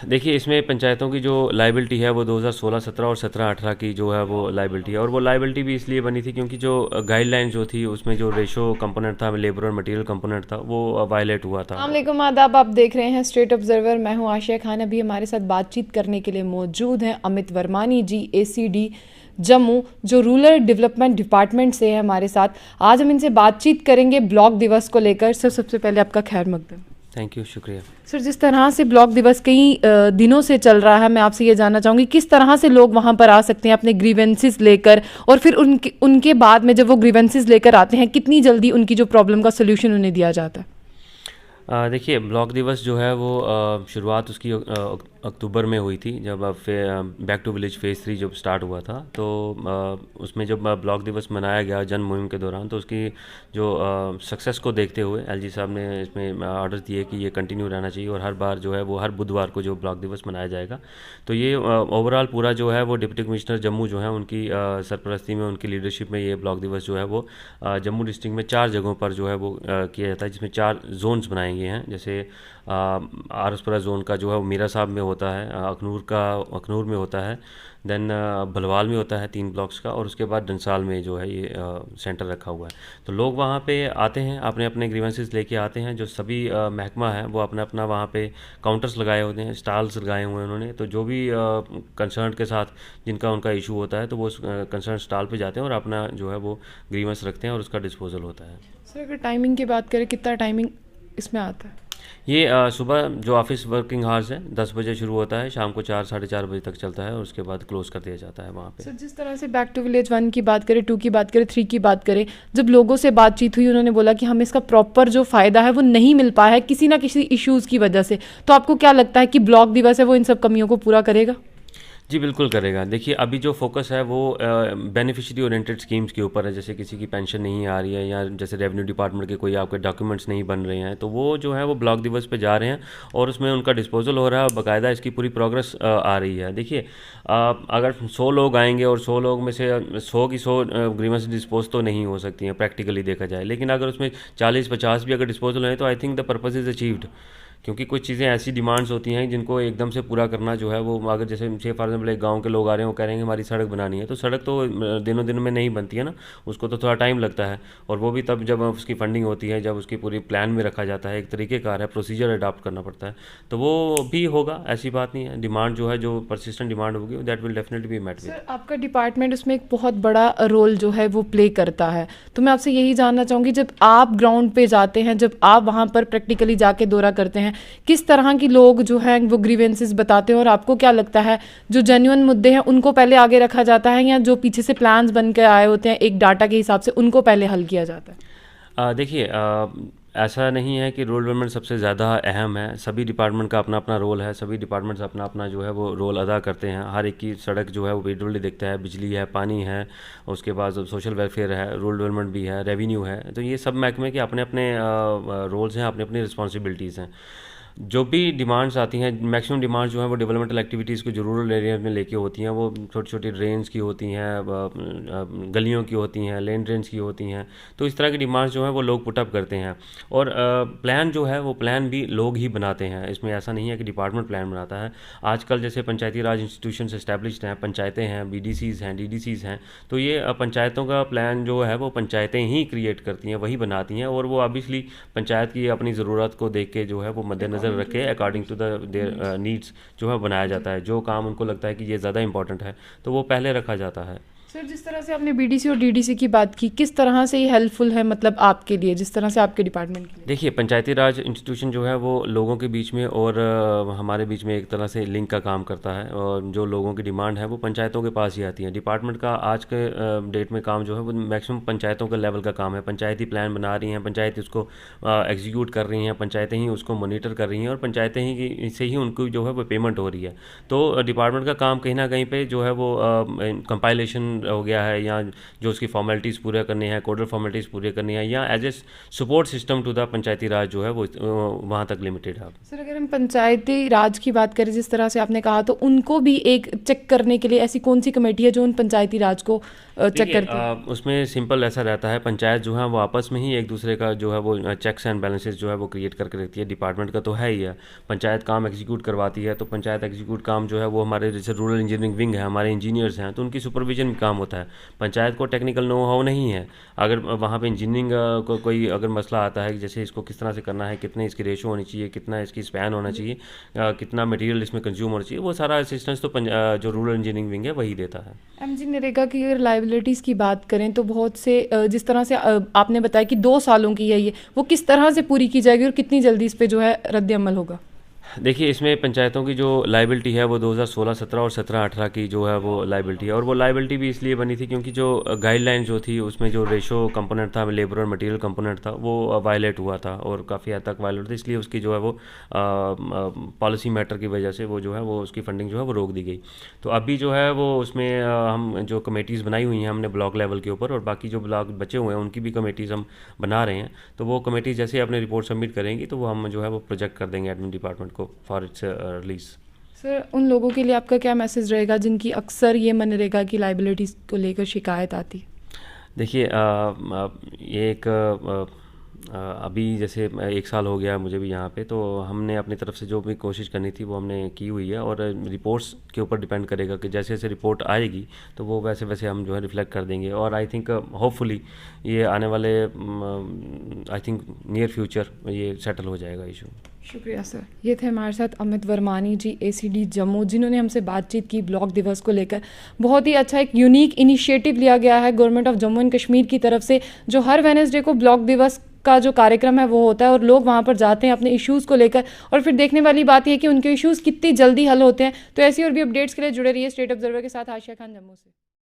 देखिए, इसमें पंचायतों की जो लायबिलिटी है वो 2016-17 और 17-18 की जो है वो लायबिलिटी है, और वो लायबिलिटी भी इसलिए बनी थी क्योंकि जो गाइडलाइन जो थी उसमें जो रेशो कंपोनेंट था, लेबर और मटेरियल कंपोनेंट था, वो वायलेट हुआ था। अस्सलाम आदाब, आप देख रहे हैं स्टेट ऑब्जर्वर। मैं हूं आशिया खान। अभी हमारे साथ बातचीत करने के लिए मौजूद हैं अमित वर्मानी जी, एसीडी जम्मू, जो रूरल डेवलपमेंट डिपार्टमेंट से है हमारे साथ। आज हम इनसे बातचीत करेंगे ब्लॉक दिवस को लेकर। सर, सबसे पहले आपका खैर मकदम। थैंक यू, शुक्रिया। सर, जिस तरह से ब्लॉक दिवस कई दिनों से चल रहा है, मैं आपसे ये जानना चाहूँगी किस तरह से लोग वहाँ पर आ सकते हैं अपने ग्रीवेंसेस लेकर, और फिर उनके बाद में जब वो ग्रीवेंसेस लेकर आते हैं कितनी जल्दी उनकी जो प्रॉब्लम का सोल्यूशन उन्हें दिया जाता है। देखिए, ब्लॉक दिवस जो है वो शुरुआत उसकी अक्टूबर में हुई थी, जब बैक टू विलेज फेज़ 3 जब स्टार्ट हुआ था। तो उसमें जब ब्लॉक दिवस मनाया गया जन मुहिम के दौरान, तो उसकी जो सक्सेस को देखते हुए एलजी साहब ने इसमें ऑर्डर दिए कि ये कंटिन्यू रहना चाहिए, और हर बार जो है वो हर बुधवार को जो ब्लॉक दिवस मनाया जाएगा। तो ये ओवरऑल पूरा जो है वो डिप्टी कमिश्नर जम्मू जो है उनकी सरपरस्ती में, उनकी लीडरशिप में ये ब्लॉक दिवस जो है वो जम्मू डिस्ट्रिक्ट में 4 जगहों पर जो है वो किया जाता है, जिसमें 4 जोन्स बनाए गए हैं। जैसे आरसपुरा जोन का जो है वो मीरा साहब में होता है, अखनूर में होता है, देन भलवाल में होता है 3 ब्लॉक्स का, और उसके बाद डंसाल में जो है ये सेंटर रखा हुआ है। तो लोग वहाँ पे आते हैं, अपने अपने ग्रीवेंसेस लेके आते हैं। जो सभी महकमा है वो अपना अपना वहाँ पे काउंटर्स लगाए होते हैं, स्टॉल्स लगाए हुए हैं उन्होंने। तो जो भी कंसर्न के साथ जिनका उनका इशू होता है, तो वो कंसर्न स्टॉल पे जाते हैं और अपना जो है वो ग्रीवेंस रखते हैं और उसका डिस्पोजल होता है। सर, अगर टाइमिंग की बात करें, कितना टाइमिंग इसमें आता है? ये सुबह जो ऑफिस वर्किंग आवर्स है 10 बजे शुरू होता है, शाम को 4 साढ़े 4 बजे तक चलता है, और उसके बाद क्लोज कर दिया जाता है वहाँ पे। सर, जिस तरह से बैक टू विलेज 1 की बात करें, 2 की बात करें, 3 की बात करें, जब लोगों से बातचीत हुई उन्होंने बोला कि हमें इसका प्रॉपर जो फ़ायदा है वो नहीं मिल पाया है किसी ना किसी इश्यूज़ की वजह से। तो आपको क्या लगता है कि ब्लॉक दिवस है वो इन सब कमियों को पूरा करेगा? जी, बिल्कुल करेगा। देखिए, अभी जो फोकस है वो बेनिफिशियरी ओरिएंटेड स्कीम्स के ऊपर है। जैसे किसी की पेंशन नहीं आ रही है, या जैसे रेवेन्यू डिपार्टमेंट के कोई आपके डॉक्यूमेंट्स नहीं बन रहे हैं, तो वो जो है वो ब्लॉक दिवस पे जा रहे हैं और उसमें उनका डिस्पोजल हो रहा है, और बाकायदा इसकी पूरी प्रोग्रेस आ रही है। देखिए, अगर 100 लोग आएंगे और 100 लोग में से 100 की 100 ग्रीवेंस डिस्पोज तो नहीं हो सकती हैं प्रैक्टिकली देखा जाए, लेकिन अगर उसमें 40-50 भी अगर डिस्पोजल हैं, तो I think the purpose is achieved. क्योंकि कुछ चीज़ें ऐसी डिमांड्स होती हैं जिनको एकदम से पूरा करना जो है वो, अगर जैसे से फॉर एग्जाम्पल एक गांव के लोग आ रहे हैं, वो कह रहे हैं कि हमारी सड़क बनानी है, तो सड़क तो दिनों दिन में नहीं बनती है ना, उसको तो थोड़ा टाइम लगता है। और वो भी तब जब उसकी फंडिंग होती है, जब उसकी पूरी प्लान में रखा जाता है, एक तरीक़ेकार है, प्रोसीजर अडॉप्ट करना पड़ता है। तो वो भी होगा, ऐसी बात नहीं है। डिमांड जो है, जो परसिस्टेंट डिमांड होगी, that will definitely be met with. Sir, आपका डिपार्टमेंट उसमें एक बहुत बड़ा रोल जो है वो प्ले करता है। तो मैं आपसे यही जानना चाहूँगी, जब आप ग्राउंड पे जाते हैं, जब आप वहाँ पर प्रैक्टिकली जाके दौरा करते हैं, किस तरह की लोग जो हैं वो ग्रीवेंसेस बताते हैं, और आपको क्या लगता है जो जेन्युइन मुद्दे हैं उनको पहले आगे रखा जाता है, या जो पीछे से प्लान्स बन के आए होते हैं एक डाटा के हिसाब से उनको पहले हल किया जाता है? देखिए, ऐसा नहीं है कि रूरल डेवलपमेंट सबसे ज़्यादा अहम है। सभी डिपार्टमेंट का अपना अपना रोल है, सभी डिपार्टमेंट्स अपना अपना जो है वो रोल अदा करते हैं। हर एक की सड़क जो है वो विजुअली देखता है, बिजली है, पानी है, उसके बाद सोशल वेलफेयर है, रूरल डेवलपमेंट भी है, रेवेन्यू है। तो ये सब महकमे के अपने अपने रोल्स हैं, अपनी अपनी रिस्पॉन्सिबिलिटीज़ हैं। जो भी डिमांड्स आती हैं, मैक्सिमम डिमांड्स जो हैं वो डेवलपमेंटल एक्टिविटीज़ को जो रूरल एरिया में लेके होती हैं, वो छोटी छोटी ड्रेन्स की होती हैं, गलियों की होती हैं, लेन ड्रेन्स की होती हैं। तो इस तरह की डिमांड्स जो हैं वो लोग पुटअप करते हैं, और प्लान जो है वो प्लान भी लोग ही बनाते हैं। इसमें ऐसा नहीं है कि डिपार्टमेंट प्लान बनाता है। आजकल जैसे पंचायती राज इंस्टीट्यूशंस एस्टैब्लिश्ड हैं, पंचायतें हैं, बीडीसीज़ हैं, डीडीसीज़ हैं, तो ये पंचायतों का प्लान जो है वो पंचायतें ही क्रिएट करती हैं, वही बनाती हैं, और वो ऑब्वियसली पंचायत की अपनी ज़रूरत को देख के जो है वो मद्देनज़र रख के according to the their needs जो है बनाया जाता है। जो काम उनको लगता है कि ये ज़्यादा इंपॉर्टेंट है, तो वो पहले रखा जाता है। सर, जिस तरह से आपने बीडीसी और डीडीसी की बात की, किस तरह से ये हेल्पफुल है, मतलब आपके लिए, जिस तरह से आपके डिपार्टमेंट के लिए? देखिए, पंचायती राज इंस्टीट्यूशन जो है वो लोगों के बीच में और हमारे बीच में एक तरह से लिंक का काम करता है, और जो लोगों की डिमांड है वो पंचायतों के पास ही आती है। डिपार्टमेंट का आज के डेट में काम जो है वो मैक्सिमम पंचायतों के लेवल का काम है। पंचायती प्लान बना रही हैं, पंचायत उसको एग्जीक्यूट कर रही हैं, पंचायतें ही उसको मॉनिटर कर रही हैं, और पंचायतें ही से ही उनको जो है वो पेमेंट हो रही है। तो डिपार्टमेंट का काम कहीं ना कहीं पे जो है वो कंपाइलेशन रजिस्ट्रेशन हो गया है, या जो उसकी फॉर्मेलिटीज़ पूरे करनी है, कोडल फॉर्मेलिटीज़ पूरे करनी है, या as a support system to the Panchayati Raj जो है वो वहाँ तक लिमिटेड है। सर अगर हम पंचायती राज की बात करें, जिस तरह से आपने कहा, तो उनको भी एक चेक करने के लिए ऐसी कौन सी कमेटी है जो उन पंचायती राज को चेक करती है? उसमें सिंपल ऐसा रहता है, पंचायत जो है वो आपस में ही एक दूसरे का जो है वो चेक्स एंड बैलेंसेस जो है वो क्रिएट करके रखती है। डिपार्टमेंट का तो है ही है, पंचायत काम एग्जीक्यूट करवाती है, तो पंचायत एग्जीक्यूट काम जो है वो हमारे जैसे रूरल इंजीनियरिंग विंग है, हमारे इंजीनियर्स हैं, तो उनकी सुपरविजन में काम होता है। पंचायत को टेक्निकल नो हाउ नहीं है, अगर वहाँ पे इंजीनियरिंग को कोई अगर मसला आता है कि जैसे इसको किस तरह से करना है, कितने इसकी रेशो होनी चाहिए, कितना इसकी स्पैन होना चाहिए, कितना मटेरियल इसमें कंज्यूम होना चाहिए, वो सारा असिस्टेंस तो जो रूरल इंजीनियरिंग विंग है वही देता है। एमजी नरेगा की अगर लाइबिलिटीज़ की बात करें तो बहुत से जिस तरह से आपने बताया कि 2 सालों की है ये, वो किस तरह से पूरी की जाएगी और कितनी जल्दी इस पे जो है रद्द अमल होगा? देखिए, इसमें पंचायतों की जो लाइबिलिटी है वो 2016-17 और 17-18 की जो है वो लाइबिलिटी है, और वो लाइबिलिटी भी इसलिए बनी थी क्योंकि जो गाइडलाइन जो थी उसमें जो रेशो कंपोनेंट था, लेबर और मटेरियल कंपोनेंट था, वो वायलेट हुआ था और काफ़ी हद तक वायलेट था, इसलिए उसकी जो है वो पॉलिसी मैटर की वजह से वो जो है वो उसकी फंडिंग जो है वो रोक दी गई। तो अभी जो है वो उसमें हम जो कमेटीज़ बनाई हुई हैं हमने ब्लॉक लेवल के ऊपर, और बाकी जो ब्लॉक बचे हुए हैं उनकी भी कमेटीज़ हम बना रहे हैं। तो वो कमेटी जैसे ही अपनी रिपोर्ट सबमिट करेंगी तो वो हम जो है वो प्रोजेक्ट कर देंगे एडमिन डिपार्टमेंट को फॉर इट्स रिलीज। सर उन लोगों के लिए आपका क्या मैसेज रहेगा जिनकी अक्सर ये मनरेगा की लाइबिलिटीज़ को लेकर शिकायत आती है? देखिए, ये एक अभी जैसे 1 साल हो गया मुझे भी यहाँ पे, तो हमने अपनी तरफ से जो भी कोशिश करनी थी वो हमने की हुई है, और रिपोर्ट्स के ऊपर डिपेंड करेगा कि जैसे जैसे रिपोर्ट आएगी तो वो वैसे वैसे हम जो है रिफ्लेक्ट कर देंगे, और आई थिंक होपफुली ये आने वाले आई थिंक नियर फ्यूचर ये सेटल हो जाएगा इशू। शुक्रिया सर। ये थे हमारे साथ अमित वर्मानी जी, एसीडी जम्मू, जिन्होंने हमसे बातचीत की ब्लॉक दिवस को लेकर। बहुत ही अच्छा एक यूनिक इनिशिएटिव लिया गया है government of Jammu and Kashmir की तरफ से, जो हर वेडनेसडे को ब्लॉक दिवस का जो कार्यक्रम है वो होता है, और लोग वहाँ पर जाते हैं अपने इश्यूज़ को लेकर, और फिर देखने वाली बात यह है कि उनके इश्यूज़ कितनी जल्दी हल होते हैं। तो ऐसी और भी अपडेट्स के लिए जुड़े रहिए स्टेट ऑब्जर्वर के साथ। आशिया खान, जम्मू से।